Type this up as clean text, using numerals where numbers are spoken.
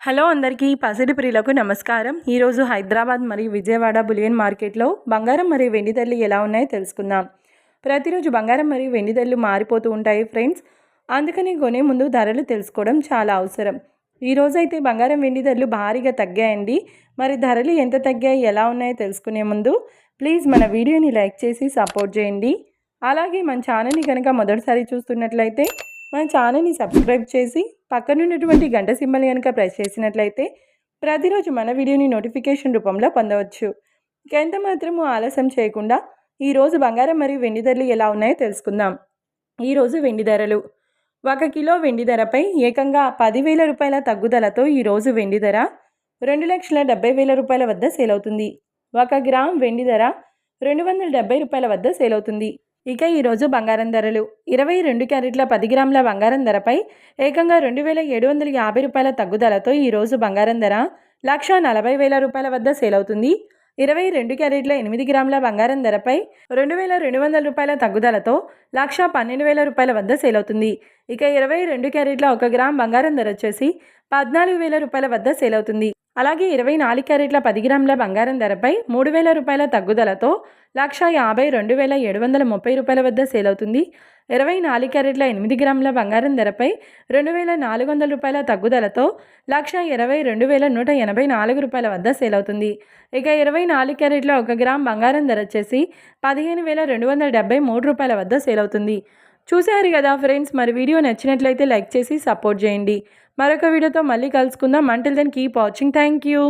Hello అందరికీ పసిడి ప్రియులకు నమస్కారం. ఈరోజు హైదరాబాద్ మరియు విజయవాడ బులియన్ మార్కెట్లో బంగారం మరియు వెండి ధరలు ఎలా ఉన్నాయో తెలుసుకుందాం. ప్రతిరోజు బంగారం మరియు వెండి ధరలు మారిపోతూ ఉంటాయి ఫ్రెండ్స్. అందుకని కొనే ముందు ధరలు తెలుసుకోవడం చాలా అవసరం. ఈరోజు అయితే బంగారం వెండి ధరలు భారీగా తగ్గాయండి. మరి ధరలు ఎంత తగ్గాయి, ఎలా ఉన్నాయో తెలుసుకునే ముందు ప్లీజ్ మన వీడియోని లైక్ చేసి సపోర్ట్ చేయండి. అలాగే మన ఛానల్ని కనుక మొదటిసారి చూస్తున్నట్లయితే మన ఛానల్ని సబ్స్క్రైబ్ చేసి పక్కనున్నటువంటి గంట సింబల్ కనుక ప్రెస్ చేసినట్లయితే ప్రతిరోజు మన వీడియోని నోటిఫికేషన్ రూపంలో పొందవచ్చు. ఎంత మాత్రము ఆలస్యం చేయకుండా ఈరోజు బంగారం మరియు వెండి ధరలు ఎలా ఉన్నాయో తెలుసుకుందాం. ఈరోజు వెండి ధరలు 1 కిలో వెండి ధరపై ఏకంగా 10,000 రూపాయల తగ్గుదలతో ఈరోజు వెండి ధర 2,70,000 రూపాయల వద్ద సేల్ అవుతుంది. 1 గ్రామ్ వెండి ధర 270 రూపాయల వద్ద సేల్ అవుతుంది. ఇక ఈరోజు బంగారం ధరలు 22 క్యారెట్ల 10 గ్రాముల బంగారం ధరపై ఏకంగా 2,750 రూపాయల తగ్గుదలతో ఈరోజు బంగారం ధర 1,40,000 రూపాయల వద్ద సేల్ అవుతుంది. 22 క్యారెట్ల 8 గ్రాముల బంగారం ధరపై 2,200 రూపాయల తగ్గుదలతో 1,12,000 రూపాయల వద్ద సేల్ అవుతుంది. ఇక 22 క్యారెట్ల 1 గ్రామ్ బంగారం ధర వచ్చేసి 14,000 రూపాయల వద్ద సేల్ అవుతుంది. అలాగే 24 క్యారెట్ల 10 గ్రాముల బంగారం ధరపై 3,000 రూపాయల తగ్గుదలతో 1,52,730 రూపాయల వద్ద సేల్ అవుతుంది. 24 క్యారెట్ల 8 గ్రాముల బంగారం ధరపై 2,400 రూపాయల తగ్గుదలతో 1,22,184 రూపాయల వద్ద సేల్ అవుతుంది. ఇక 24 క్యారెట్ల 1 గ్రామ్ బంగారం ధర వచ్చేసి 15,273 రూపాయల వద్ద సేల్ అవుతుంది. చూశారు కదా ఫ్రెండ్స్, మరి వీడియో నచ్చినట్లయితే లైక్ చేసి సపోర్ట్ చేయండి. మరొక వీడియోతో మళ్ళీ కలుసుకుందాం. Until then keep watching. Thank you.